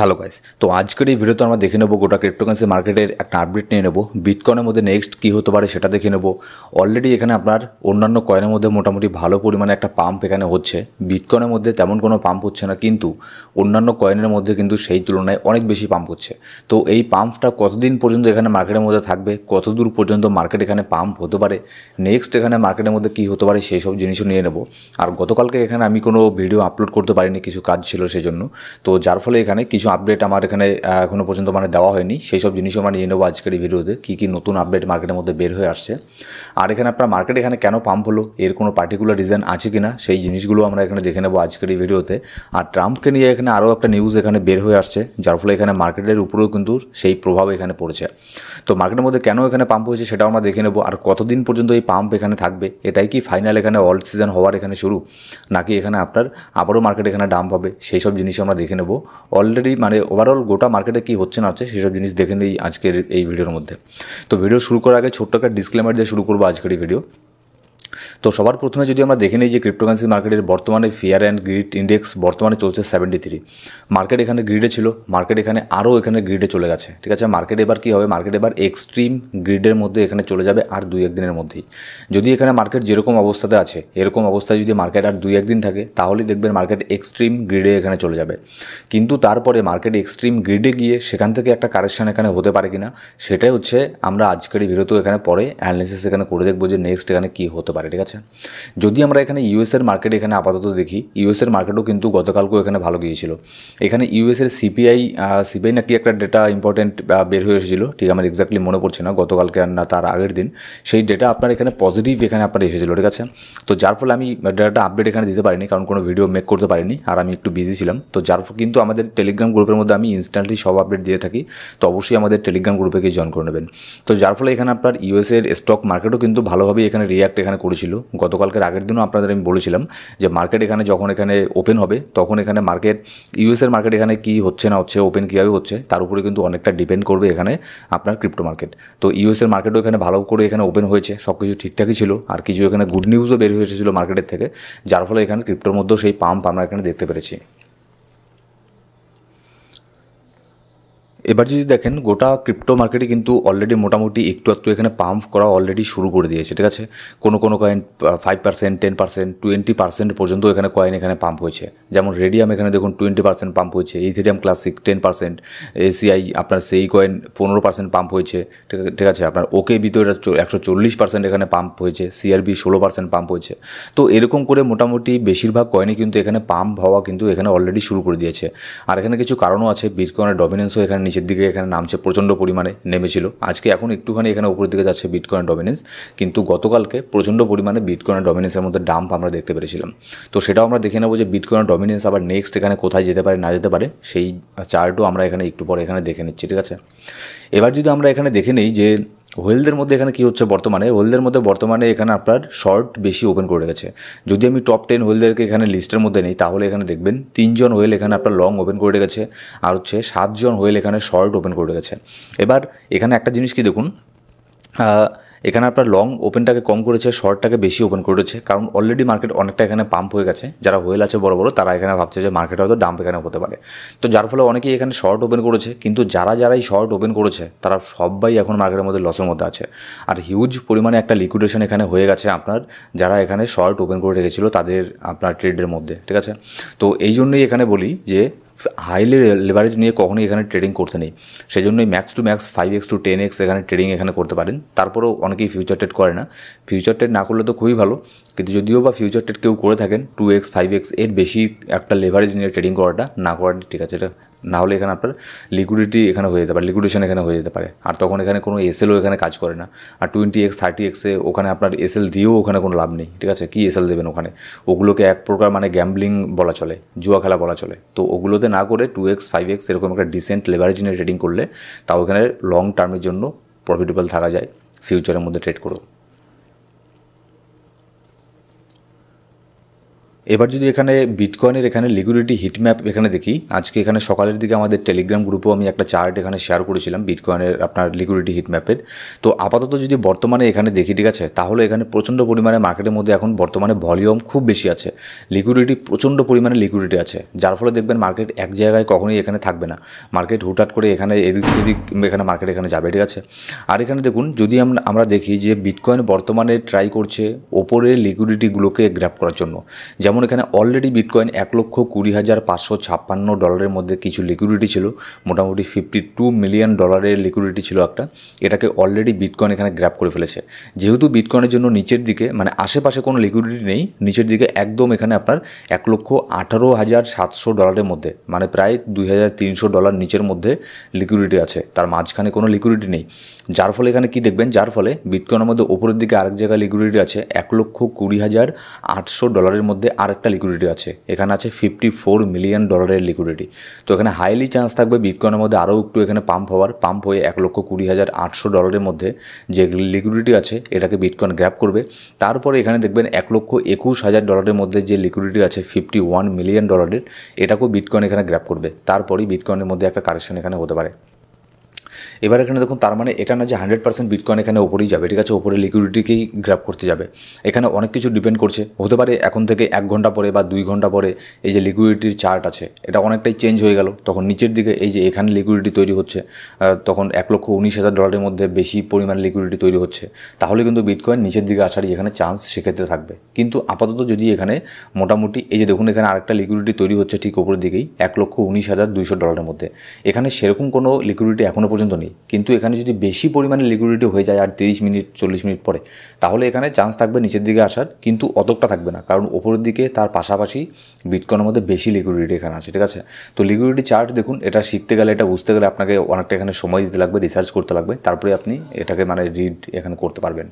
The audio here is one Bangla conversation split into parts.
হ্যালো গাইস, তো আজকের এই ভিডিওতে আমরা দেখে নেব গোটা ক্রিপ্টোকারেন্সি মার্কেটের একটা আপডেট নিয়ে নেব। বিটকয়েনের মধ্যে নেক্সট কী হতে পারে সেটা দেখে নেব। অলরেডি এখানে আপনার অন্যান্য কয়েনের মধ্যে মোটামুটি ভালো পরিমাণে একটা পাম্প এখানে হচ্ছে। বিটকয়েনের মধ্যে তেমন কোনো পাম্প হচ্ছে না, কিন্তু অন্যান্য কয়েনের মধ্যে কিন্তু সেই তুলনায় অনেক বেশি পাম্প হচ্ছে। তো এই পাম্পটা কতদিন পর্যন্ত এখানে মার্কেটের মধ্যে থাকবে, কতদূর পর্যন্ত মার্কেট এখানে পাম্প হতে পারে, নেক্সট এখানে মার্কেটের মধ্যে কী হতে পারে সেই সব জিনিসও নিয়ে নেব। আর গতকালকে এখানে আমি কোনো ভিডিও আপলোড করতে পারিনি, কিছু কাজ ছিল সেই জন্য। তো যার ফলে এখানে কিছু আপডেট আমার এখানে এখনও পর্যন্ত দেওয়া হয়নি, সেই সব জিনিসও আমরা নিয়ে নেবো আজকের এই ভিডিওতে। কী কী নতুন আপডেট মার্কেটের মধ্যে বের হয়ে আসছে, আর এখানে আপনার মার্কেট এখানে কেন পাম্প হলো, এর কোনো পার্টিকুলার রিজন আছে কি না সেই জিনিসগুলো আমরা এখানে দেখে নেবো আজকের এই ভিডিওতে। আর ট্রাম্পকে নিয়ে এখানে আরও একটা নিউজ এখানে বের হয়ে আসছে, যার ফলে এখানে মার্কেটের উপরেও কিন্তু সেই প্রভাব এখানে পড়েছে। তো মার্কেটের মধ্যে কেন এখানে পাম্প হয়েছে সেটাও আমরা দেখে নেবো। আর কতদিন পর্যন্ত এই পাম্প এখানে থাকবে, এটাই কি ফাইনাল এখানে অল সিজন হওয়ার এখানে শুরু, নাকি এখানে আপনার আবারও মার্কেট এখানে ডাম্প হবে, সেই সব জিনিস আমরা দেখে নেবো। অলরেডি ওভারঅল গোটা মার্কেটে কী হচ্ছে না হচ্ছে সেসব জিনিস দেখে নিই আজকের এই ভিডিওর মধ্যে। তো ভিডিও শুরু করার আগে ছোট্ট একটা ডিসক্লেমার দিয়ে শুরু করবো আজকের এই ভিডিও। তো সবার প্রথমে যদি আমরা দেখে নিই যে ক্রিপ্টোকারেন্সি মার্কেটের বর্তমানে ফিয়ার অ্যান্ড গ্রিড ইন্ডেক্স বর্তমানে চলছে 73। মার্কেট এখানে গ্রিডে ছিল, মার্কেট এখানে আরও এখানে গ্রিডে চলে গেছে। ঠিক আছে, মার্কেট এবার কী হবে, মার্কেট এবার এক্সট্রিম গ্রিডের মধ্যে এখানে চলে যাবে আর 2-1 দিনের মধ্যেই। যদি এখানে মার্কেট যেরকম অবস্থাতে আছে এরকম অবস্থায় যদি মার্কেট আর 2-1 দিন থাকে, তাহলেই দেখবেন মার্কেট এক্সট্রিম গ্রিডে এখানে চলে যাবে। কিন্তু তারপরে মার্কেট এক্সট্রিম গ্রিডে গিয়ে সেখান থেকে একটা কারেকশন এখানে হতে পারে কিনা, সেটাই হচ্ছে আমরা আজকের এই ভিডিওতেও এখানে পরে অ্যানালিসিস এখানে করে দেখবো যে নেক্সট এখানে কী হতে পারে। ঠিক আছে, যদি আমরা এখানে ইউএসের মার্কেট এখানে আপাতত দেখি, ইউএসের মার্কেটও কিন্তু গতকালকেও এখানে ভালো গিয়েছিল। এখানে ইউএসের সিপিআই নাকি একটা ডেটা ইম্পর্টেন্ট বের হয়ে এসেছিলো, ঠিক আমার এক্স্যাক্টলি মনে পড়ছে না, গতকালকে আর না তার আগের দিন। সেই ডেটা আপনার এখানে পজিটিভ এখানে আপনার এসেছিলো। ঠিক আছে, তো যার ফলে আমি ডেটাটা আপডেট এখানে দিতে পারিনি, কারণ কোনো ভিডিও মেক করতে পারিনি আর আমি একটু বিজি ছিলাম। তো যার কিন্তু আমাদের টেলিগ্রাম গ্রুপের মধ্যে আমি ইনস্ট্যান্টলি সব আপডেট দিয়ে থাকি, তো অবশ্যই আমাদের টেলিগ্রাম গ্রুপে গিয়ে জয়েন করে নেবেন। তো যার ফলে এখানে আপনার ইউএসের স্টক মার্কেটও কিন্তু ভালোভাবেই এখানে রিয়াক্ট এখানে করেছিল। গতকালকের আগের দিনও আপনাদের আমি বলেছিলাম যে মার্কেট এখানে যখন এখানে ওপেন হবে তখন এখানে মার্কেট ইউএসের মার্কেট এখানে কী হচ্ছে না হচ্ছে, ওপেন কীভাবে হচ্ছে তার উপরে কিন্তু অনেকটা ডিপেন্ড করবে এখানে আপনার ক্রিপ্টো মার্কেট। তো ইউএসের মার্কেটও এখানে ভালো করে এখানে ওপেন হয়েছে, সব কিছু ঠিকঠাকই ছিল, আর কিছু এখানে গুড নিউজও বের হয়ে এসেছিলো মার্কেটের থেকে, যার ফলে এখানে ক্রিপ্টোর মধ্যেও সেই পাম্প আমরা এখানে দেখতে পেরেছি। এবার যদি দেখেন গোটা ক্রিপ্টো মার্কেটে কিন্তু অলরেডি মোটামুটি একটু এখানে পাম্প করা অলরেডি শুরু করে দিয়েছে। ঠিক আছে, কোনো কয়েন 5%, 10%, 20% পর্যন্ত এখানে কয়েন এখানে পাম্প হয়েছে। যেমন রেডিয়াম এখানে দেখুন 20% পাম্প হয়েছে, ইথেরিয়াম ক্লাসিক 10%, এসিআই আপনার সেই কয়েন 15% পাম্প হয়েছে। ঠিক আছে, আপনার ওকে ভিতরে 140% এখানে পাম্প হয়েছে, সিআরবি 16% পাম্প হয়েছে। তো এরকম করে মোটামুটি বেশিরভাগ কয়েনই কিন্তু এখানে পাম্প হওয়া কিন্তু এখানে অলরেডি শুরু করে দিয়েছে। আর এখানে কিছু কারণও আছে, বিটকয়েনের ডমিনেন্সও এখানে নিচের দিকে এখানে নামছে, প্রচণ্ড পরিমাণে নেমেছিল, আজকে এখন একটুখানি এখানে উপরের দিকে যাচ্ছে বিটকয়েন ডমিনেন্স, কিন্তু গতকালকে প্রচণ্ড পরিমাণে বিটকয়েন ডমিনেন্সের মধ্যে ডাম্প আমরা দেখতে পেরেছিলাম। তো সেটাও আমরা দেখে নেবো যে বিটকয়েন ডমিনেন্স আবার নেক্সট এখানে কোথায় যেতে পারে না যেতে পারে, সেই চার্টও আমরা এখানে একটু পরে এখানে দেখে নিচ্ছি। ঠিক আছে, এবার যদি আমরা এখানে দেখে নিই যে হোয়েলদের মধ্যে এখানে কী হচ্ছে, হোয়েলদের মধ্যে বর্তমানে এখানে আপনার শর্ট বেশি ওপেন করে রেখেছে। যদি আমি টপ 10 হোয়েলদেরকে এখানে লিস্টের মধ্যে নেই, তাহলে এখানে দেখবেন 3 জন হোয়েল এখানে আপনার লং ওপেন করে রেখেছে, আর হচ্ছে 7 জন হোয়েল এখানে শর্ট ওপেন করে রেখেছে। এবার এখানে একটা জিনিস কি দেখুন, এখানে আপনার লং ওপেনটাকে কম করেছে, শর্টটাকে বেশি ওপেন করেছে, কারণ অলরেডি মার্কেট অনেকটা এখানে পাম্প হয়ে গেছে। যারা হোয়েল আছে বড় বড়, তারা এখানে ভাবছে যে মার্কেট হয়তো ডাম্প এখানে হতে পারে। তো যার ফলে অনেকেই এখানে শর্ট ওপেন করেছে, কিন্তু যারাই শর্ট ওপেন করেছে তারা সবাই এখন মার্কেটের মধ্যে লসের মধ্যে আছে। আর হিউজ পরিমাণে একটা লিকুইডেশন এখানে হয়ে গেছে আপনার, যারা এখানে শর্ট ওপেন করে রেখেছিল তাদের আপনার ট্রেডের মধ্যে। ঠিক আছে, তো এই জন্যই এখানে বলি যে হাইলি লেভারেজ নিয়ে কখনোই এখানে ট্রেডিং করতে নেই। সেই জন্যই max two max 5x to 10x এখানে ট্রেডিং এখানে করতে পারেন। তারপরেও অনেকেই ফিউচার ট্রেড করে না, ফিউচার ট্রেড না করলে তো খুবই ভালো, কিন্তু যদিও বা ফিউচার ট্রেড কেউ করে থাকেন 2x 5x এর বেশি একটা লেভারেজ নিয়ে ট্রেডিং করাটা না করাটা ঠিক আছে। এটা না হলে এখানে আপনার লিকুইডিটি এখানে হয়ে যেতে পারে, লিকুইডেশন এখানে হয়ে যেতে পারে, আর তখন এখানে কোনো এসএলও এখানে কাজ করে না। আর 20x 30xে ওখানে আপনার এসএল দিয়েও ওখানে কোনো লাভ নেই। ঠিক আছে, কী এসএল দেবেন ওখানে, ওগুলোকে এক প্রকার গ্যাম্বলিং বলা চলে, জুয়া খেলা বলা চলে। তো ওগুলোতে না করে 2x 5x এরকম একটা ডিসেন্ট লেভারেজ নিয়ে ট্রেডিং করলে তাও এখানে লং টার্মের জন্য প্রফিটেবল থাকা যায় ফিউচারের মধ্যে ট্রেড করেও। এবার যদি এখানে বিটকয়েনের এখানে লিকুইডিটি হিট ম্যাপ এখানে দেখি, আজকে এখানে সকালের দিকে আমাদের টেলিগ্রাম গ্রুপেও আমি একটা চার্ট এখানে শেয়ার করেছিলাম বিটকয়েনের আপনার লিকুইডিটি হিট ম্যাপের। তো আপাতত যদি বর্তমানে এখানে দেখি, ঠিক আছে, তাহলে এখানে প্রচণ্ড পরিমাণে মার্কেটের মধ্যে এখন বর্তমানে ভলিউম খুব বেশি আছে, লিকুইডিটি প্রচণ্ড পরিমাণে লিকুইডিটি আছে, যার ফলে দেখবেন মার্কেট এক জায়গায় কখনোই এখানে থাকবে না, মার্কেট হুটহাট করে এখানে এদিক সেদিক এখানে মার্কেট এখানে যাবে, ঠিক আছে। আর এখানে দেখুন যদি আমরা দেখি যে বিটকয়েন বর্তমানে ট্রাই করছে ওপরের লিকুইডিটিগুলোকে গ্র্যাব করার জন্য। যেমন এখানে অলরেডি বিটকয়েন 1,20,556 ডলারের মধ্যে কিছু লিকুইডিটি ছিল, মোটামুটি $52 মিলিয়ন লিকুইডিটি ছিল একটা, এটাকে অলরেডি বিটকয়েন এখানে গ্র্যাব করে ফেলেছে। যেহেতু বিটকয়েনের জন্য নিচের দিকে মানে আশেপাশে কোনো লিকুইডিটি নেই, নিচের দিকে একদম এখানে আপনার $1,18,700 মধ্যে মানে প্রায় $2,300 নিচের মধ্যে লিকুইডিটি আছে, তার মাঝখানে কোনো লিকুইডিটি নেই। যার ফলে এখানে কি দেখবেন, যার ফলে বিটকয়েনের মধ্যে ওপরের দিকে আরেক জায়গায় লিকুইডিটি আছে $1,20,800 মধ্যে আরেকটা লিকুইডিটি আছে, এখানে আছে $54 মিলিয়ন লিকুইডিটি। তো এখানে হাইলি চান্স থাকবে বিটকয়েনের মধ্যে আরও একটু এখানে পাম্প হয়ে $1,20,800 মধ্যে যে লিকুইডিটি আছে এটাকে বিটকয়েন গ্র্যাব করবে। তারপরে এখানে দেখবেন $1,21,000 মধ্যে যে লিকুইডিটি আছে $51 মিলিয়ন, এটাকেও বিটকয়েন এখানে গ্র্যাব করবে। তারপরেই বিটকয়েনের মধ্যে একটা কারেকশন এখানে হতে পারে। এবার এখানে দেখুন তার মানে এটা না যে 100% বিটকয়েন এখানে ওপরেই যাবে, ঠিক আছে, ওপরে লিকুইডিটিকেই গ্র্যাব করতে যাবে। এখানে অনেক কিছু ডিপেন্ড করছে, হতে পারে এখন থেকে 1 ঘন্টা পরে বা 2 ঘন্টা পরে এই যে লিকুইডিটির চার্ট আছে এটা অনেকটাই চেঞ্জ হয়ে গেল, তখন নিচের দিকে এই যে এখানে লিকুইডিটি তৈরি হচ্ছে, তখন $1,19,000 মধ্যে বেশি পরিমাণে লিকুইডিটি তৈরি হচ্ছে, তাহলে কিন্তু বিটকয়েন নিচের দিকে আসারই এখানে চান্স সেক্ষেত্রে থাকবে। কিন্তু আপাতত যদি এখানে মোটামুটি এই যে দেখুন এখানে আরেকটা লিকুইডিটি তৈরি হচ্ছে ঠিক ওপরের দিকেই $1,19,200 মধ্যে, এখানে সেরকম কোনো লিকুইডিটি এখনও পর্যন্ত নেই। কিন্তু এখানে যদি বেশি পরিমাণে লিকুইডিটি হয়ে যায় আর 30 মিনিট 40 মিনিট পরে, তাহলে এখানে চান্স থাকবে নিচের দিকে আসার, কিন্তু অতটা থাকবে না, কারণ ওপরের দিকে তার পাশাপাশি বিটকয়েনের মধ্যে বেশি লিকুইডিটি এখানে আছে, ঠিক আছে। তো লিকুইডিটি চার্ট দেখুন, এটা শিখতে গেলে এটা বুঝতে গেলে আপনাকে অনেকটা এখানে সময় দিতে লাগবে, রিসার্চ করতে লাগবে, তারপরে আপনি এটাকে মানে রিড এখানে করতে পারবেন।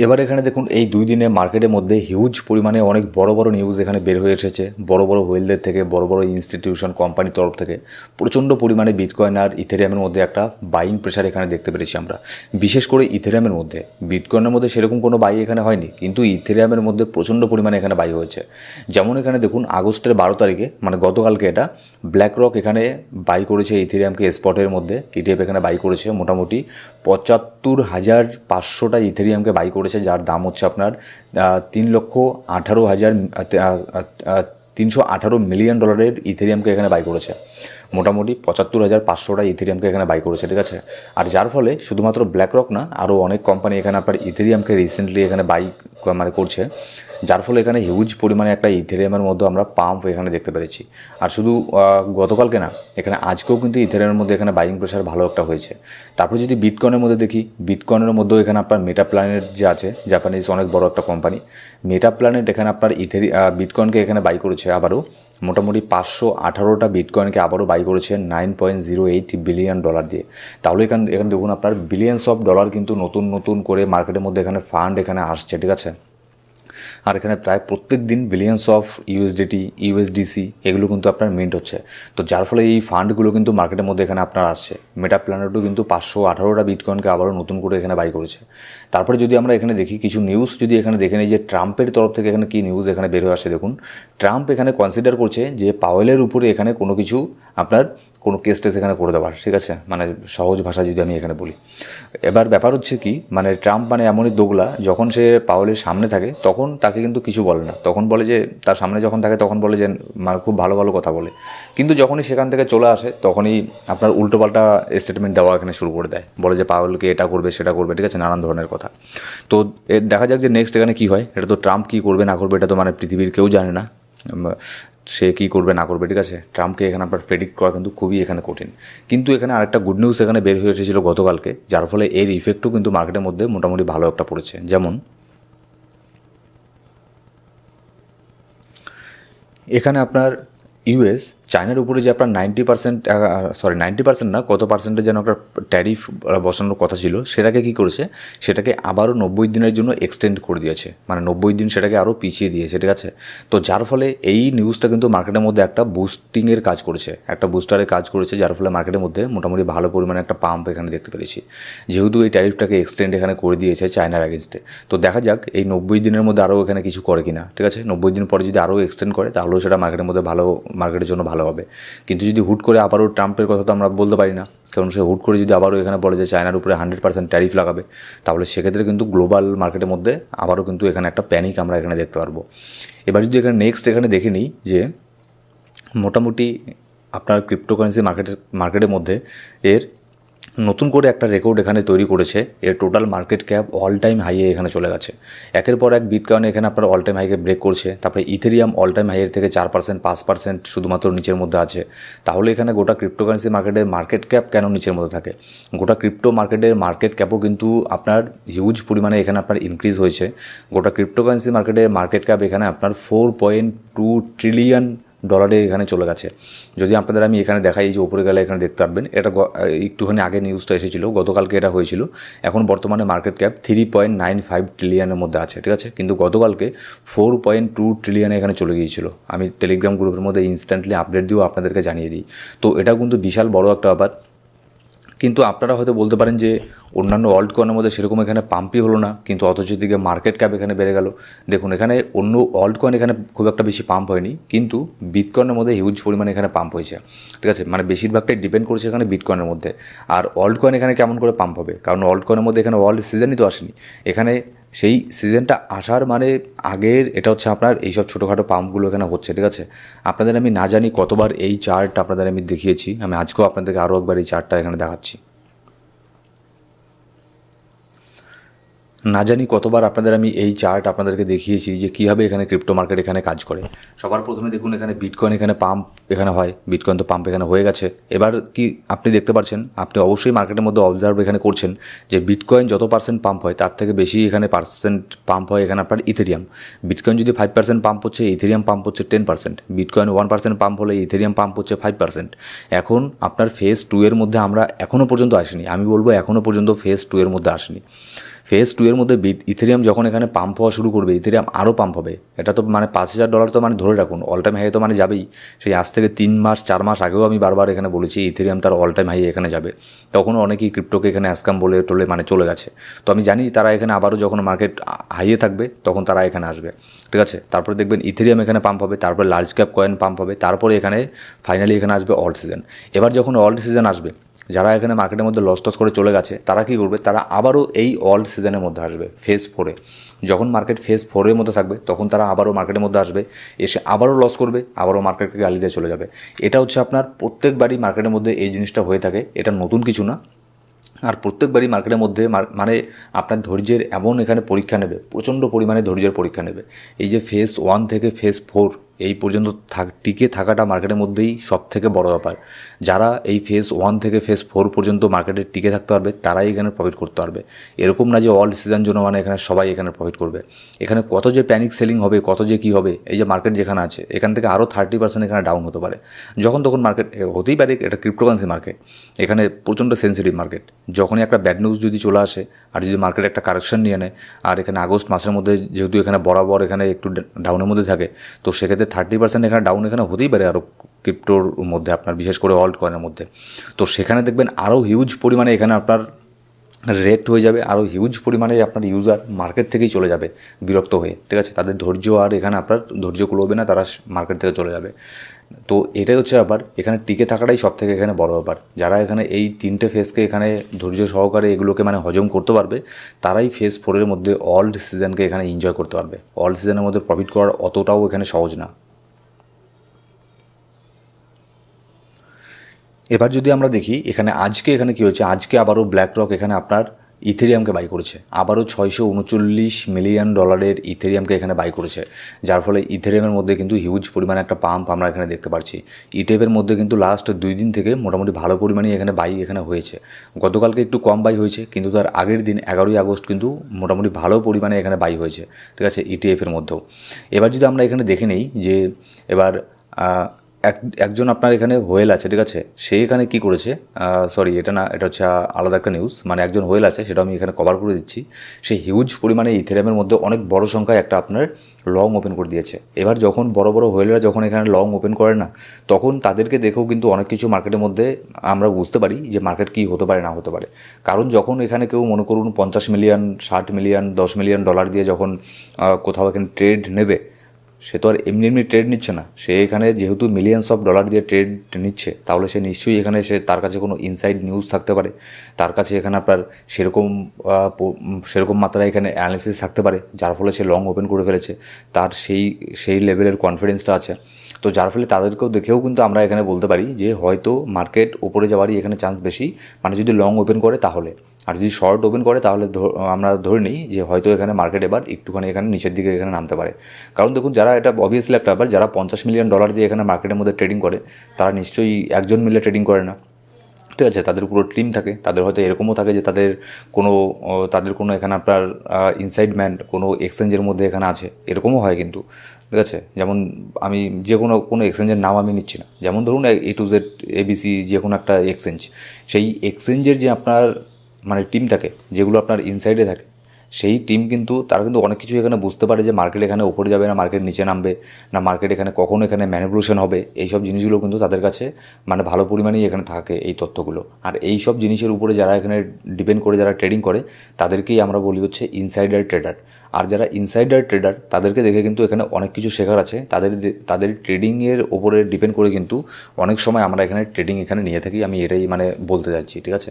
এবার এখানে দেখুন এই 2 দিনে মার্কেটের মধ্যে হিউজ পরিমাণে অনেক বড় বড় নিউজ এখানে বের হয়ে এসেছে, বড় বড় হোয়েলদের থেকে, বড় বড় ইনস্টিটিউশন কোম্পানির তরফ থেকে প্রচণ্ড পরিমাণে বিটকয়েন আর ইথেরিয়ামের মধ্যে একটা বাইং প্রেশার এখানে দেখতে পেরেছি আমরা। বিশেষ করে ইথেরিয়ামের মধ্যে, বিটকয়েনের মধ্যে সেরকম কোনো বাই এখানে হয়নি, কিন্তু ইথেরিয়ামের মধ্যে প্রচণ্ড পরিমাণে এখানে বাই হয়েছে। যেমন এখানে দেখুন আগস্টের 12 তারিখে মানে গতকালকে এটা ব্ল্যাক রক এখানে বাই করেছে ইথেরিয়ামকে স্পটের মধ্যে, ইটিএফ এখানে বাই করেছে মোটামুটি 75,500টা ইথেরিয়ামকে বাই করেছে, যার দাম হচ্ছে আপনার $318 মিলিয়ন ইথেরিয়ামকে এখানে বাই করেছে, মোটামুটি 75,500টা ইথেরিয়ামকে এখানে বাই করেছে, ঠিক আছে। আর যার ফলে শুধুমাত্র ব্ল্যাক রক না, আরও অনেক কোম্পানি এখানে আপনার ইথেরিয়ামকে রিসেন্টলি এখানে বাই মানে করছে, যার ফলে এখানে হিউজ পরিমাণে একটা ইথেরিয়ামের মধ্যে আমরা পাম্প এখানে দেখতে পেরেছি। আর শুধু গতকালকে না, এখানে আজকেও কিন্তু ইথেরিয়ামের মধ্যে এখানে বাইং প্রেশার ভালো একটা হয়েছে। তারপরে যদি বিটকয়েনের মধ্যে দেখি, বিটকয়েনের মধ্যেও এখানে আপনার মেটা প্ল্যানেট যে আছে জাপানিজ অনেক বড় একটা কোম্পানি, মেটা প্ল্যানেট এখানে আপনার বিটকয়েনকে এখানে বাই করেছে আবারও মোটামুটি 518টা বিটকয়েনকে আবারও বাই করেছে $9.08 বিলিয়ন দিয়ে। তাহলে এখানে দেখুন আপনার বিলিয়নস অফ ডলার কিন্তু নতুন নতুন করে মার্কেটের মধ্যে এখানে ফান্ড এখানে আসছে, ঠিক আছে। আর এখানে প্রায় প্রত্যেক দিন বিলিয়নস অফ ইউএসডিসি এগুলো কিন্তু আপনার মিন্ট হচ্ছে। তো যার ফলে এই ফান্ডগুলো কিন্তু মার্কেটের মধ্যে এখানে আপনার আসছে। মেটা প্ল্যানেটও কিন্তু 518টা বিটকয়েনকে আবারও নতুন করে এখানে বাই করেছে। তারপরে যদি আমরা এখানে দেখি কিছু নিউজ যদি এখানে দেখে নিই যে ট্রাম্পের তরফ থেকে এখানে কী নিউজ এখানে বের হয়ে আসছে, দেখুন ট্রাম্প এখানে কনসিডার করছে যে পাওয়েলের উপরে এখানে কোনো কিছু আপনার কোনো কেস টেস এখানে করে দেওয়ার, ঠিক আছে, মানে সহজ ভাষা যদি আমি এখানে বলি। এবার ব্যাপার হচ্ছে কি, মানে ট্রাম্প মানে এমনই দোগলা, যখন সে পাওয়েলের সামনে থাকে তখন তাকে কিন্তু কিছু বলে না, তখন বলে যে তার সামনে যখন থাকে তখন বলে যে মানে খুব ভালো ভালো কথা বলে, কিন্তু যখনই সেখান থেকে চলে আসে তখনই আপনার উল্টোপাল্টা স্টেটমেন্ট দেওয়া এখানে শুরু করে দেয়, বলে যে পাওয়েলকে এটা করবে সেটা করবে, ঠিক আছে, নানান ধরনের কথা। তো দেখা যাক যে নেক্সট এখানে কী হয়। এটা তো ট্রাম্প কী করবে না করবে এটা তো মানে পৃথিবীর কেউ জানে না, সে কী করবে না করবে, ঠিক আছে। ট্রাম্পকে এখানে আপনার প্রেডিক্ট করা কিন্তু খুবই এখানে কঠিন। কিন্তু এখানে আরেকটা গুড নিউজ এখানে বের হয়ে এসেছিলো গতকালকে, যার ফলে এর ইফেক্টও কিন্তু মার্কেটের মধ্যে মোটামুটি ভালো একটা পড়েছে। যেমন এখানে আপনার ইউএস চায়নার উপরে যে আপনার 90% না, কত পার্সেন্টের যেন একটা ট্যারিফ বসানোর কথা ছিল, সেটাকে কী করেছে, সেটাকে আবারও 90 দিনের জন্য এক্সটেন্ড করে দিয়েছে, মানে 90 দিন সেটাকে আরও পিছিয়ে দিয়েছে, ঠিক আছে। তো যার ফলে এই নিউজটা কিন্তু মার্কেটের মধ্যে একটা বুস্টিংয়ের কাজ করেছে, একটা বুস্টারের কাজ করেছে, যার ফলে মার্কেটের মধ্যে মোটামুটি ভালো পরিমাণে একটা পাম্প এখানে দেখতে পেরেছি, যেহেতু এই ট্যারিফটাকে এক্সটেন্ড এখানে করে দিয়েছে চায়নার অ্যাগেনস্টে। তো দেখা যাক এই 90 দিনের মধ্যে আরও এখানে কিছু করে কিনা, ঠিক আছে। 90 দিন পরে যদি আরও এক্সটেন্ড করে তাহলেও সেটা মার্কেটের মধ্যে ভালো, মার্কেটের জন্য ভালো হবে। কিন্তু যদি হুট করে আবারও ট্রাম্পের কথা তো আমরা বলতে পারি না, কারণ সে হুট করে যদি আবারও এখানে বলে যে চায়নার উপরে 100% ট্যারিফ লাগাবে, তাহলে সেক্ষেত্রে কিন্তু গ্লোবাল মার্কেটের মধ্যে আবারও কিন্তু এখানে একটা প্যানিক আমরা এখানে দেখতে পারবো। এবার যদি এখানে নেক্সট এখানে দেখে নিই যে মোটামুটি আপনার ক্রিপ্টোকারেন্সি মার্কেটের মধ্যে এর নতুন করে একটা রেকর্ড এখানে তৈরি করেছে, এর total market cap all time হাইয়ে এখানে চলে গেছে। একের পর এক বিটকয়েন এখানে আপনার অল টাইম হাইকে ব্রেক করছে, তারপরে ইথেরিয়াম অল টাইম হাইয়ের থেকে 4% 5% শুধুমাত্র নিচের মধ্যে আছে। তাহলে এখানে গোটা ক্রিপ্টোকারেন্সি মার্কেটের মার্কেট ক্যাপ কেন নিচের মধ্যে থাকে? গোটা ক্রিপ্টো মার্কেটের মার্কেট ক্যাপও কিন্তু আপনার হিউজ পরিমাণে এখানে আপনার ইনক্রিজ হয়েছে। গোটা ক্রিপ্টোকারেন্সি মার্কেটের মার্কেট ক্যাপ এখানে আপনার 4.2 ট্রিলিয়ন ডলারে এখানে চলে গেছে। যদি আপনাদের আমি এখানে দেখাই, এই যে উপরে গেলে এখানে দেখতে পারবেন, এটা একটুখানি আগে নিউজটা এসেছিল, গতকালকে এটা হয়েছিল। এখন বর্তমানে মার্কেট ক্যাপ 3.95 ট্রিলিয়নের মধ্যে আছে, ঠিক আছে। কিন্তু গতকালকে 4.2 ট্রিলিয়নে এখানে চলে গিয়েছিল। আমি টেলিগ্রাম গ্রুপের মধ্যে ইনস্ট্যান্টলি আপডেট দিয়েও আপনাদেরকে জানিয়ে দিই। তো এটাও কিন্তু বিশাল বড় একটা ব্যাপার। কিন্তু আপনারা হয়তো বলতে পারেন যে অন্যান্য অল্ট কয়েনের মধ্যে সেরকম এখানে পাম্পই হলো না, কিন্তু অথচ দিকে মার্কেট ক্যাপ এখানে বেড়ে গেল। দেখুন, এখানে অন্য অল্ট কয়েন এখানে খুব একটা বেশি পাম্প হয়নি, কিন্তু বিটকয়েনের মধ্যে হিউজ পরিমাণে এখানে পাম্প হয়েছে, ঠিক আছে। মানে বেশিরভাগটাই ডিপেন্ড করছে এখানে বিটকয়েনের মধ্যে। আর অল্ট কয়েন এখানে কেমন করে পাম্প হবে? কারণ অল্ট কয়েনের মধ্যে এখানে ওয়ার্ল্ড সিজনই তো আসেনি। এখানে সেই সিজনটা আসার মানে আগের এটা হচ্ছে আপনার এইসব ছোটোখাটো পাম্পগুলো এখানে হচ্ছে, ঠিক আছে। আপনাদের আমি না জানি কতবার এই চার্ট আপনাদের আমি দেখিয়েছি, আমি আজকেও আপনাদেরকে আরও একবার এই চার্টটা এখানে দেখাচ্ছি। না জানি কতবার আপনাদের আমি এই চার্ট আপনাদেরকে দেখিয়েছি যে কীভাবে এখানে ক্রিপ্টো মার্কেট এখানে কাজ করে। সবার প্রথমে দেখুন এখানে বিটকয়েন এখানে পাম্প এখানে হয়, বিটকয়েন তো পাম্প এখানে হয়ে গেছে। এবার কি আপনি দেখতে পাচ্ছেন, আপনি অবশ্যই মার্কেটের মধ্যে অবজার্ভ এখানে করছেন যে বিটকয়েন যত পার্সেন্ট পাম্প হয় তার থেকে বেশি এখানে পার্সেন্ট পাম্প হয় এখানে আপনার ইথেরিয়াম। বিটকয়েন যদি 5% পাম্প হচ্ছে, ইথেরিয়াম পাম্প হচ্ছে 10%। বিটকয়েন 1% পাম্প হলে ইথেরিয়াম পাম্প হচ্ছে 5%। এখন আপনার ফেজ 2 এর মধ্যে আমরা এখনও পর্যন্ত আসিনি, আমি বলবো এখনও পর্যন্ত ফেজ 2 এর মধ্যে আসেনি। ফেজ 2 এর মধ্যে ইথেরিয়াম যখন এখানে পাম্প হওয়া শুরু করবে, ইথেরিয়াম আরও পাম্প হবে। এটা তো মানে $5,000 তো মানে ধরে রাখুন অল টাইম হাই তো মানে যাবেই। সেই আজ থেকে 3 মাস 4 মাস আগেও আমি বারবার এখানে বলেছি ইথেরিয়াম তার অল টাইম হাই এখানে যাবে। তখনও অনেকেই ক্রিপ্টোকে এখানে অ্যাসকাম বলে টলে মানে চলে গেছে। তো আমি জানি তারা এখানে আবারও যখন মার্কেট হাইয়ে থাকবে তখন তারা এখানে আসবে, ঠিক আছে। তারপরে দেখবেন ইথেরিয়াম এখানে পাম্প হবে, তারপরে লার্জ ক্যাপ কয়েন পাম্প হবে, তারপরে এখানে ফাইনালি এখানে আসবে অল্ট সিজন। এবার যখন অল্ট সিজন আসবে, যারা এখানে মার্কেটের মধ্যে লস টস করে চলে গেছে তারা কী করবে, তারা আবারও এই অল্ট সিজনের মধ্যে আসবে ফেজ 4-এ। যখন মার্কেট ফেজ 4-এর মধ্যে থাকবে তখন তারা আবারও মার্কেটের মধ্যে আসবে, এসে আবারও লস করবে, আবারও মার্কেটকে গালি দিয়ে চলে যাবে। এটা হচ্ছে আপনার প্রত্যেকবারই মার্কেটের মধ্যে এই জিনিসটা হয়ে থাকে, এটা নতুন কিছু না। আর প্রত্যেকবারই মার্কেটের মধ্যে মানে আপনার ধৈর্যের এমন এখানে পরীক্ষা নেবে, প্রচণ্ড পরিমাণে ধৈর্যের পরীক্ষা নেবে। এই যে ফেজ 1 থেকে ফেজ 4 এই পর্যন্ত টিকে থাকাটা মার্কেটের মধ্যেই সব থেকে বড় ব্যাপার। যারা এই ফেজ 1 থেকে ফেজ 4 পর্যন্ত মার্কেটে টিকে থাকতে পারবে তারাই এখানে প্রফিট করতে পারবে। এরকম না যে অল সিজন জন্য মানে এখানে সবাই এখানে প্রফিট করবে। এখানে কত যে প্যানিক সেলিং হবে, কত যে কী হবে, এই যে মার্কেট যেখানে আছে এখান থেকে আরও 30% এখানে ডাউন হতে পারে। যখন তখন মার্কেট হতেই পারে, এটা ক্রিপ্টোকারেন্সি মার্কেট, এখানে প্রচণ্ড সেন্সিটিভ মার্কেট। যখনই একটা ব্যাড নিউজ যদি চলে আসে আর যদি মার্কেট একটা কারেকশন নিয়ে নেয়, আর এখানে আগস্ট মাসের মধ্যে যেহেতু এখানে বরাবর এখানে একটু ডাউনের মধ্যে থাকে, তো সেক্ষেত্রে 30% এখানে ডাউন এখানে হতেই পারে আরও ক্রিপ্টোর মধ্যে আপনার, বিশেষ করে অল্ট কয়েনের মধ্যে। তো সেখানে দেখবেন আরও হিউজ পরিমাণে এখানে আপনার রেক্ট হয়ে যাবে, আরও হিউজ পরিমাণে আপনার ইউজার মার্কেট থেকেই চলে যাবে বিরক্ত হয়ে, ঠিক আছে। তাদের ধৈর্য আর এখানে আপনার ধৈর্য কুলোবে না, তারা মার্কেট থেকে চলে যাবে। তো এটাই হচ্ছে ব্যাপার, এখানে টিকে থাকাটাই সব থেকে এখানে বড় ব্যাপার। যারা এখানে এই 3টে ফেজকে এখানে ধৈর্য সহকারে এগুলোকে মানে হজম করতে পারবে, তারাই ফেজ 4-এর মধ্যে অল্ড সিজনকে এখানে এনজয় করতে পারবে। অল্ড সিজনের মধ্যে প্রফিট করার অতটাও এখানে সহজ না। এবার যদি আমরা দেখি এখানে আজকে এখানে কী হচ্ছে, আজকে আবারও ব্ল্যাক রক এখানে আপনার ইথেরিয়ামকে বাই করেছে, আবারও $639 মিলিয়ন ইথেরিয়ামকে এখানে বাই করেছে, যার ফলে ইথেরিয়ামের মধ্যে কিন্তু হিউজ পরিমাণে একটা পাম্প আমরা এখানে দেখতে পাচ্ছি। ইটেপের মধ্যে কিন্তু লাস্ট 2 দিন থেকে মোটামুটি ভালো পরিমাণে এখানে বাই এখানে হয়েছে। গতকালকে একটু কম বাই হয়েছে, কিন্তু তার আগের দিন 11ই আগস্ট কিন্তু মোটামুটি ভালো পরিমাণে এখানে বাই হয়েছে, ঠিক আছে, ইটিএফের মধ্যেও। এবার যদি আমরা এখানে দেখে নেই যে এবার একজন আপনার এখানে হোয়েল আছে, ঠিক আছে, সে এখানে কী করেছে, সরি এটা না, এটা হচ্ছে আলাদা একটা নিউজ, মানে একজন হোয়েল আছে, সেটা আমি এখানে কভার করে দিচ্ছি। সে হিউজ পরিমাণে ইথেরিয়ামের মধ্যে অনেক বড় সংখ্যায় একটা আপনার লং ওপেন করে দিয়েছে। এবার যখন বড় বড় হোয়েলরা যখন এখানে লং ওপেন করে না, তখন তাদেরকে দেখেও কিন্তু অনেক কিছু মার্কেটের মধ্যে আমরা বুঝতে পারি যে মার্কেট কী হতে পারে না হতে পারে। কারণ যখন এখানে কেউ মনে করুন 50 মিলিয়ন, 60 মিলিয়ন, 10 মিলিয়ন ডলার দিয়ে যখন কোথাও এখানে ট্রেড নেবে, সে তো আর এমনি এমনি ট্রেড নিচ্ছে না। সে এখানে যেহেতু মিলিয়নস অফ ডলার দিয়ে ট্রেড নিচ্ছে, তাহলে সে নিশ্চয়ই এখানে তার কাছে কোনো ইনসাইড নিউজ থাকতে পারে, তার কাছে এখানে আপনার সেরকম মাত্রায় এখানে অ্যানালিসিস থাকতে পারে, যার ফলে সে লং ওপেন করে ফেলেছে। তার সেই লেভেলের কনফিডেন্সটা আছে। তো যার ফলে তাদেরকেও দেখেও কিন্তু আমরা এখানে বলতে পারি যে হয়তো মার্কেট উপরে যাওয়ারই এখানে চান্স বেশি, মানে যদি লং ওপেন করে তাহলে। আর যদি শর্ট ওপেন করে তাহলে আমরা ধরে নিই যে হয়তো এখানে মার্কেট এবার একটুখানি এখানে নিচের দিকে এখানে নামতে পারে। কারণ দেখুন, যারা এটা অবভিয়াসলি একটা ব্যাপার, যারা 50 মিলিয়ন ডলার দিয়ে এখানে মার্কেটের মধ্যে ট্রেডিং করে, তারা নিশ্চয়ই একজন মিলে ট্রেডিং করে না, ঠিক আছে। তাদের পুরো টিম থাকে, তাদের হয়তো এরকমও থাকে যে তাদের কোনো এখানে আপনার ইনসাইড ম্যান কোনো এক্সচেঞ্জের মধ্যে এখানে আছে, এরকমও হয় কিন্তু, ঠিক আছে। যেমন আমি যে কোনো এক্সচেঞ্জের নাম আমি নিচ্ছি না, যেমন ধরুন A to Z ABC যে কোনো একটা এক্সচেঞ্জ, সেই এক্সচেঞ্জের যে আপনার মানে টিম থাকে, যেগুলো আপনার ইনসাইডে থাকে, সেই টিম কিন্তু তারা কিন্তু অনেক কিছু এখানে বুঝতে পারে যে মার্কেট এখানে উপরে যাবে না মার্কেট নিচে নামবে, না মার্কেট এখানে কখন এখানে ম্যানিপুলেশন হবে, এইসব জিনিসগুলো কিন্তু তাদের কাছে মানে ভালো পরিমাণেই এখানে থাকে এই তথ্যগুলো। আর এই সব জিনিসের উপরে যারা এখানে ডিপেন্ড করে যারা ট্রেডিং করে, তাদেরকেই আমরা বলি হচ্ছে ইনসাইডার ট্রেডার। আর যারা ইনসাইডার ট্রেডার, তাদেরকে দেখে কিন্তু এখানে অনেক কিছু শেখার আছে। তাদের ট্রেডিংয়ের ওপরে ডিপেন্ড করে কিন্তু অনেক সময় আমরা এখানে ট্রেডিং এখানে নিয়ে থাকি, আমি এটাই মানে বলতে যাচ্ছি, ঠিক আছে।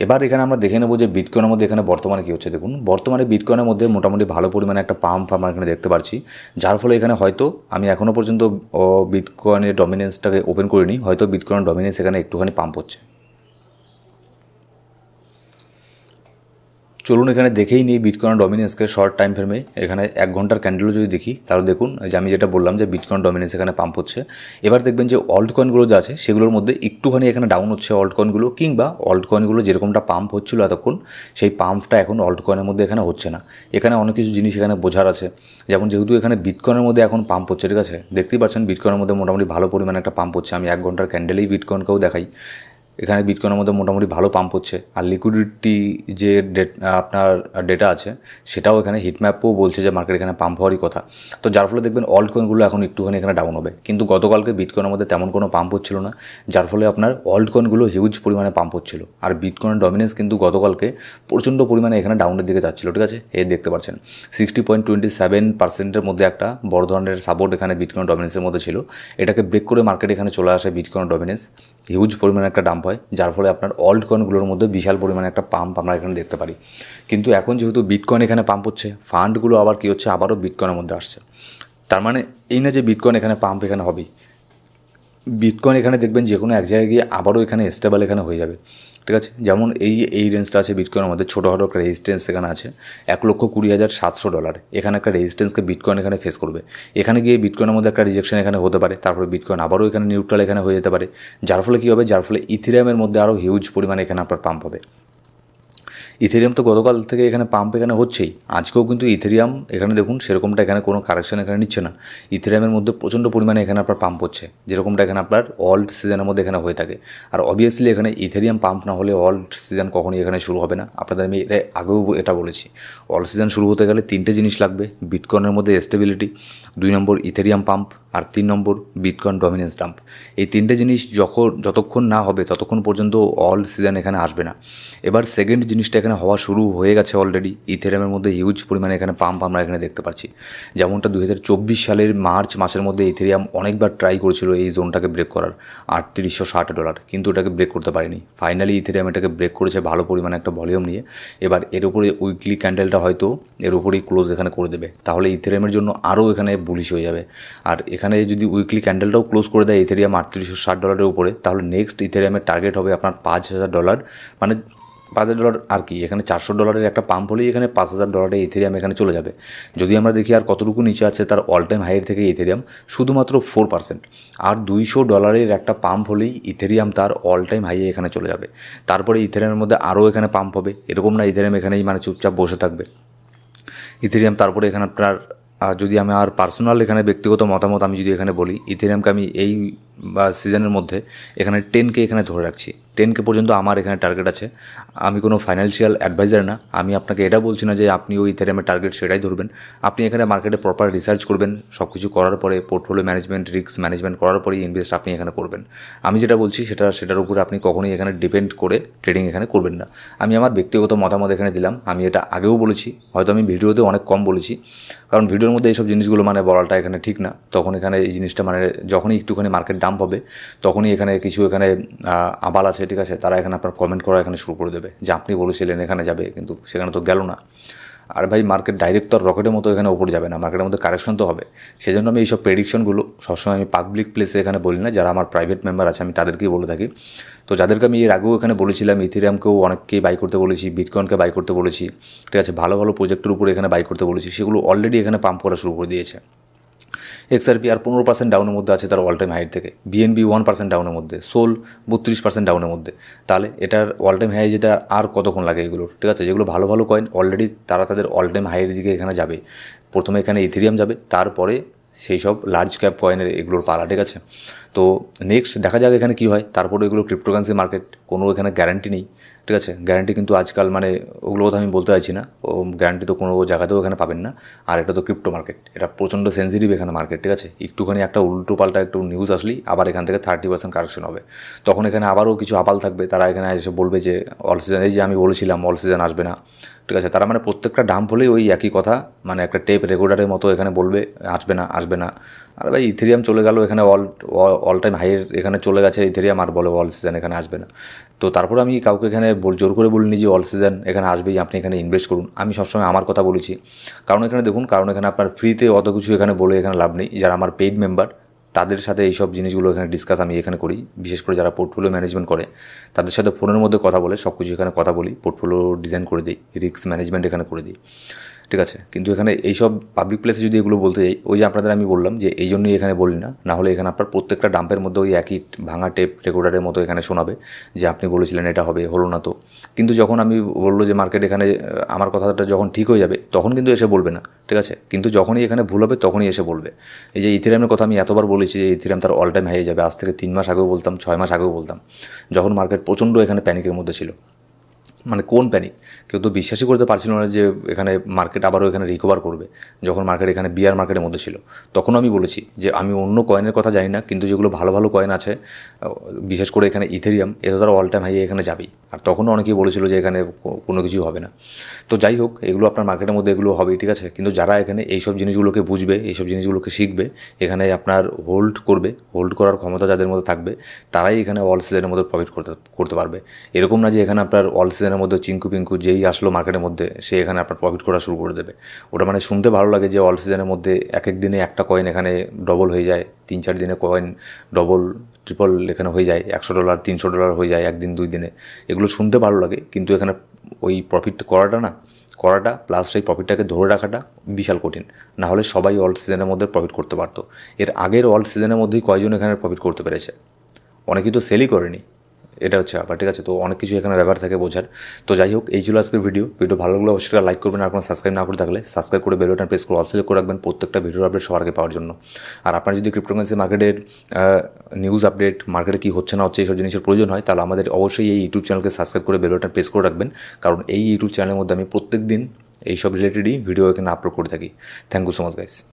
এবার এখানে আমরা দেখে নেবো যে বিটকয়েনের মধ্যে এখানে বর্তমানে কী হচ্ছে। দেখুন, বর্তমানে বিটকয়েনের মধ্যে মোটামুটি ভালো পরিমাণে একটা পাম্প আমরা এখানে দেখতে পাচ্ছি, যার ফলে এখানে হয়তো আমি এখনও পর্যন্ত বিটকয়েনের ডমিনেন্সটাকে ওপেন করিনি, হয়তো বিটকয়েনের ডমিনেন্স এখানে একটুখানি পাম্প হচ্ছে। চলুন এখানে দেখেই নিই বিটকয়েন ডমিনেন্সকে শর্ট টাইম ফ্রেমে। এখানে 1 ঘন্টার ক্যান্ডেলও যদি দেখি, তাহলে দেখুন যে আমি যেটা বললাম যে বিটকয়েন ডমিনেন্স এখানে পাম্প হচ্ছে। এবার দেখবেন যে অল্ট কয়েনগুলো যা আছে সেগুলোর মধ্যে একটুখানি এখানে ডাউন হচ্ছে অল্ট কয়েনগুলো, কিংবা অল্ট কয়েনগুলো যেরকমটা পাম্প হচ্ছিল এতক্ষণ, সেই পাম্পটা এখন অল্ট কয়েনের মধ্যে এখানে হচ্ছে না। এখানে অনেক কিছু জিনিস এখানে বোঝার আছে, যেমন যেহেতু এখানে বিটকয়েনের মধ্যে এখন পাম্প হচ্ছে, ঠিক আছে, দেখতেই পাচ্ছেন বিটকয়েনের মধ্যে মোটামুটি ভালো পরিমাণে একটা পাম্প হচ্ছে। আমি 1 ঘন্টার ক্যান্ডেলেই বিটকয়েনকেও দেখাই, এখানে বিটকয়েনের মধ্যে মোটামুটি ভালো পাম্প হচ্ছে। আর লিকুইডিটি যে আপনার ডেটা আছে, সেটাও এখানে হিটম্যাপও বলছে যে মার্কেট এখানে পাম্প হওয়ারই কথা। তো যার ফলে দেখবেন অল্ট কয়েনগুলো এখন একটুখানি এখানে ডাউন হবে। কিন্তু গতকালকে বিটকয়েনের মধ্যে তেমন কোনো পাম্প হচ্ছিল না, যার ফলে আপনার অল্ট কয়েনগুলো হিউজ পরিমাণে পাম্প হচ্ছিল। আর বিটকয়েনের ডমিনেন্স কিন্তু গতকালকে প্রচণ্ড পরিমাণে এখানে ডাউনের দিকে যাচ্ছিল, ঠিক আছে। দেখতে পাচ্ছেন 60.27% মধ্যে একটা বড় ধরনের সাপোর্ট এখানে বিটকয়েন ডমিনেন্সের মধ্যে ছিল। এটাকে ব্রেক করে মার্কেট এখানে চলে আসে বিটকয়েন ডমিনেন্স, হিউজ পরিমাণে একটা ডাম্প হয়, যার ফলে আপনার অল্ট কয়েনগুলোর মধ্যে বিশাল পরিমাণে একটা পাম্প আমরা এখানে দেখতে পারি। কিন্তু এখন যেহেতু বিটকয়েন এখানে পাম্প হচ্ছে, ফান্ডগুলো আবার কী হচ্ছে, আবারও বিটকয়েনের মধ্যে আসছে। তার মানে এই না যে বিটকয়েন এখানে পাম্প এখানে হবেই, বিটকয়েন এখানে দেখবেন যে কোনো এক জায়গায় গিয়ে আবারও এখানে স্টেবল এখানে হয়ে যাবে, ঠিক আছে। যেমন এই যে এই রেঞ্জটা আছে বিটকয়েনের মধ্যে, ছোটোখাটো একটা রেজিস্ট্যান্স এখানে আছে $1,20,700। এখানে একটা রেজিস্ট্যান্সকে বিটকয়েন এখানে ফেস করবে। এখানে গিয়ে বিটকয়েনের মধ্যে একটা রিজেকশন এখানে হতে পারে, তারপরে বিটকয়েন আবারও এখানে নিউট্রাল এখানে হয়ে যেতে পারে। যার ফলে কী হবে, যার ফলে ইথেরিয়ামের মধ্যে আরও হিউজ পরিমাণে এখানে আপনার পাম্প হবে। ইথেরিয়াম তো গতকাল থেকে এখানে পাম্প এখানে হচ্ছেই, আজকেও কিন্তু ইথেরিয়াম এখানে দেখুন সেরকমটা এখানে কোনো কারেকশন এখানে নিচ্ছে না। ইথেরিয়ামের মধ্যে প্রচণ্ড পরিমাণে এখানে আপনার পাম্প হচ্ছে, যেরকমটা এখানে আপনার অল্ট সিজনের মধ্যে এখানে হয়ে থাকে। আর অবভিয়াসলি এখানে ইথেরিয়াম পাম্প না হলে অল্ট সিজন কখনই এখানে শুরু হবে না। আপনাদের আমি আগেও এটা বলেছি, অল্ট সিজন শুরু হতে গেলে 3টে জিনিস লাগবে: বিটকয়েনের মধ্যে স্টেবিলিটি, 2 নম্বর ইথেরিয়াম পাম্প, আর 3 নম্বর বিটকয়েন ডমিনেন্স ডাম্প। এই 3টে জিনিস যতক্ষণ না হবে ততক্ষণ পর্যন্ত অল্ট সিজন এখানে আসবে না। এবার সেকেন্ড জিনিসটা এখানে হওয়া শুরু হয়ে গেছে অলরেডি। ইথেরিয়ামের মধ্যে হিউজ পরিমাণে এখানে পাম্প আমরা এখানে দেখতে পাচ্ছি। যেমনটা 2024 সালের মার্চ মাসের মধ্যে ইথেরিয়াম অনেকবার ট্রাই করেছিল এই জোনটাকে ব্রেক করার, $3860, কিন্তু এটাকে ব্রেক করতে পারেনি। ফাইনালি ইথেরিয়াম এটাকে ব্রেক করেছে ভালো পরিমাণে একটা ভলিউম নিয়ে। এবার এর উপরে উইকলি ক্যান্ডেলটা হয়তো এর উপরেই ক্লোজ এখানে করে দেবে, তাহলে ইথেরিয়ামের জন্য আরও এখানে বুলিশ হয়ে যাবে। আর এখানে যদি উইকলি ক্যান্ডেলটাও ক্লোজ করে দেয় ইথেরিয়াম $3860 উপরে, তাহলে নেক্সট ইথেরিয়ামের টার্গেট হবে আপনার $5000, মানে $5000 আর কি, এখানে $400 একটা পাম্প হলেই এখানে $5000 ইথেরিয়াম এখানে চলে যাবে। যদি আমরা দেখি আর কতটুকু নিচে আছে তার অল টাইম হাইয়ের থেকে ইথেরিয়াম শুধুমাত্র 4%, আর $200 একটা পাম্প হলেই ইথেরিয়াম তার অল টাইম হাইয়ে এখানে চলে যাবে। তারপরে ইথেরিয়ামের মধ্যে আরও এখানে পাম্প হবে, এরকম না ইথেরিয়াম এখানেই মানে চুপচাপ বসে থাকবে। ইথেরিয়াম তারপরে এখানে আপনার আর যদি আমি আর পার্সোনাল এখানে ব্যক্তিগত মতামত আমি যদি এখানে বলি, ইথেরিয়ামকে আমি এই সিজনের মধ্যে এখানে 10K এখানে ধরে রাখছি। 10K পর্যন্ত আমার এখানে টার্গেট আছে। আমি কোনো ফাইন্যান্সিয়াল অ্যাডভাইজার না, আমি আপনাকে এটা বলছি না যে আপনি ওই ইথেরিয়ামের টার্গেট সেটাই ধরবেন। আপনি এখানে মার্কেটে প্রপার রিসার্চ করবেন, সব কিছু করার পরে পোর্টফোলিও ম্যানেজমেন্ট, রিস্ক ম্যানেজমেন্ট করার পরেই ইনভেস্ট আপনি এখানে করবেন। আমি যেটা বলছি সেটার উপরে আপনি কখনোই এখানে ডিপেন্ড করে ট্রেডিং এখানে করবেন না। আমি আমার ব্যক্তিগত মতামত এখানে দিলাম। আমি এটা আগেও বলেছি, হয়তো আমি ভিডিওতে অনেক কম বলেছি, কারণ ভিডিওর মধ্যে এইসব জিনিসগুলো মানে বলাটা এখানে ঠিক না। তখন এখানে এই জিনিসটা মানে যখনই একটুখানি মার্কেট ডাম্প হবে তখনই এখানে কিছু এখানে আবাল আছে, ঠিক আছে, তারা এখানে আপনার কমেন্ট করা এখানে শুরু করে দেবে যে আপনি বলেছিলেন এখানে যাবে, কিন্তু সেখানে তো গেল না। আর ভাই মার্কেট ডাইরেক্ট তো রকেটের মতো এখানে ওপরে যাবে না, মার্কেটের মধ্যে কারেকশন তো হবে। সেজন্য আমি এইসব প্রেডিকশনগুলো সবসময় আমি পাবলিক প্লেসে এখানে বলি না, যারা আমার প্রাইভেট মেম্বার আছে আমি তাদেরকেই বলে থাকি। তো যাদেরকে আমি এর আগেও এখানে বলেছিলাম, ইথেরিয়ামকেও অনেককেই বাই করতে বলেছি, বিটকয়েনকে বাই করতে বলেছি, ঠিক আছে, ভালো ভালো প্রজেক্টের উপরে এখানে বাই করতে বলেছি, সেগুলো অলরেডি এখানে পাম্প করা শুরু করে দিয়েছে। XRP আর 15% ডাউনের মধ্যে আছে তার অল টাইম হাইট থেকে, BNB 1% ডাউনের মধ্যে, সোল 32% ডাউনের মধ্যে। তাহলে এটার অল টাইম হাই যেটা আর কতক্ষণ লাগে এগুলোর, ঠিক আছে, যেগুলো ভালো ভালো কয়েন অলরেডি তারা তাদের অল টাইম হাইয়ের দিকে এখানে যাবে। প্রথমে এখানে ইথেরিয়াম যাবে, তারপরে সেই সব লার্জ ক্যাপ কয়েনের এগুলোর পালা, ঠিক আছে। তো নেক্সট দেখা যাক এখানে কী হয়। তারপরে এগুলো ক্রিপ্টোকারেন্সি মার্কেট, কোনো এখানে গ্যারান্টি নেই, ঠিক আছে। গ্যারান্টি কিন্তু আজকাল মানে ওগুলো কথা আমি বলতে চাইছি না, ও গ্যারান্টি তো কোনো জায়গাতেও এখানে পাবেন না। আর এটা তো ক্রিপ্টো মার্কেট, এটা প্রচণ্ড সেন্সিটিভ এখানে মার্কেট, ঠিক আছে। একটুখানি একটা উল্টো পাল্টা একটু নিউজ আসলেই আবার এখান থেকে 30% কারেকশন হবে। তখন এখানে আবারও কিছু আবাল থাকবে, তারা এখানে এসে বলবে যে অল সিজন, এই যে আমি বলেছিলাম অল সিজন আসবে না, ঠিক আছে। তারা মানে প্রত্যেকটা ডাম্প হলেই ওই একই কথা, মানে একটা টেপ রেকর্ডারের মতো এখানে বলবে আসবে না আসবে না। আর ভাই ইথেরিয়াম চলে গেল এখানে অল টাইম হাইয়ের এখানে চলে গেছে ইথেরিয়াম, আর বলে অল সিজন এখানে আসবে না। তো তারপরে আমি কাউকে এখানে জোর করে বলিনি যে অল সিজন এখানে আসবেই, আপনি এখানে ইনভেস্ট করুন। আমি সবসময় আমার কথা বলেছি, কারণ এখানে দেখুন, কারণ এখানে আপনার ফ্রিতে অত কিছু এখানে বলে এখানে লাভ নেই। যারা আমার পেইড মেম্বার তাদের সাথে এইসব জিনিসগুলো এখানে ডিসকাস আমি এখানে করি, বিশেষ করে যারা পোর্টফোলিও ম্যানেজমেন্ট করে তাদের সাথে ফোনের মধ্যে কথা বলে সব কিছু এখানে কথা বলি, পোর্টফোলিও ডিজাইন করে দিই, রিস্ক ম্যানেজমেন্ট এখানে করে দিই, ঠিক আছে। কিন্তু এখানে এইসব পাবলিক প্লেসে যদি এগুলো বলতে যাই, ওই যে আপনাদের আমি বললাম যে এই জন্যই এখানে বলি না, না হলে এখানে আপনার প্রত্যেকটা ডাম্পের মধ্যে ওই একই ভাঙা টেপ রেকর্ডারের মতো এখানে শোনাবে যে আপনি বলেছিলেন এটা হবে, হলো না। তো কিন্তু যখন আমি বললো যে মার্কেট এখানে আমার কথাটা যখন ঠিক হয়ে যাবে তখন কিন্তু এসে বলবে না, ঠিক আছে। কিন্তু যখনই এখানে ভুল হবে তখনই এসে বলবে। এই যে ইথেরিয়ামের কথা আমি এতবার বলেছি যে ইথেরিয়াম তার অল টাইম হাই যাবে, আজ থেকে 3 মাস আগেও বলতাম, 6 মাস আগেও বলতাম, যখন মার্কেট প্রচণ্ড এখানে প্যানিকের মধ্যে ছিল। মানে কোন প্যানিক, কেউ তো বিশ্বাসই করতে পারছিল না যে এখানে মার্কেট আবারও এখানে রিকভার করবে। যখন মার্কেট এখানে বিয়ার মার্কেটের মধ্যে ছিল তখন আমি বলেছি যে আমি অন্য কয়েনের কথা জানি না, কিন্তু যেগুলো ভালো ভালো কয়েন আছে, বিশেষ করে এখানে ইথেরিয়াম, এটা তারা অল টাইম হাই এখানে যাবেই। আর তখনও অনেকেই বলেছিল যে এখানে কোনো কিছু হবে না। তো যাই হোক, এগুলো আপনার মার্কেটের মধ্যে এগুলো হবেই, ঠিক আছে। কিন্তু যারা এখানে এইসব জিনিসগুলোকে বুঝবে, এইসব জিনিসগুলোকে শিখবে, এখানে আপনার হোল্ড করবে, হোল্ড করার ক্ষমতা যাদের মধ্যে থাকবে তারাই এখানে অল সিজনের মধ্যে প্রফিট করতে পারবে। এরকম না যে এখানে আপনার অল সিজনের মধ্যে চিঙ্কু পিঙ্কু যেই আসলো মার্কেটের মধ্যে সে এখানে আপনার প্রফিট করা শুরু করে দেবে। ওটা মানে শুনতে ভালো লাগে যে অল সিজনের মধ্যে এক এক দিনে একটা কয়েন এখানে ডবল হয়ে যায়, 3-4 দিনে কয়েন ডবল ট্রিপল এখানে হয়ে যায়, $100 $300 হয়ে যায় একদিন 2 দিনে। এগুলো শুনতে ভালো লাগে, কিন্তু এখানে ওই প্রফিট করাটা প্লাস সেই প্রফিটটাকে ধরে রাখাটা বিশাল কঠিন। না হলে সবাই অল সিজনের মধ্যে প্রফিট করতে পারতো। এর আগের অল সিজনের মধ্যেই কয়জন এখানে প্রফিট করতে পেরেছে, অনেকেই তো সেলই করেনি, এটা হচ্ছে ব্যাপার, ঠিক আছে। তো অনেক কিছু এখানে ব্যাপার থাকে বোঝার। তো যাই হোক, এই ছিল আজকের ভিডিও ভালো লাগলে অবশ্যই লাইক করবেন, আর কোনো সাবস্ক্রাইব না করে থাকলে সাবস্ক্রাইব করে বেল বাটন প্রেস করে অল সিলেক্ট করে রাখবেন প্রত্যেকটা ভিডিওর আপডেট সবার আগে পাওয়ার জন্য। আর আপনার যদি ক্রিপ্টোকারেন্সি মার্কেটের নিউজ আপডেট, মার্কেটে কী হচ্ছে না হচ্ছে এইসব জিনিসের প্রয়োজন হয়, তাহলে আমাদের অবশ্যই এই ইউটিউব চ্যানেলকে সাবস্ক্রাইব করে বেল বাটন প্রেস করে রাখবেন, কারণ এই ইউটিউব চ্যানেলের মধ্যে আমি প্রত্যেক দিন এইসব রিলেটেডই ভিডিও এখানে আপলোড করে থাকি। Thank you so much guys.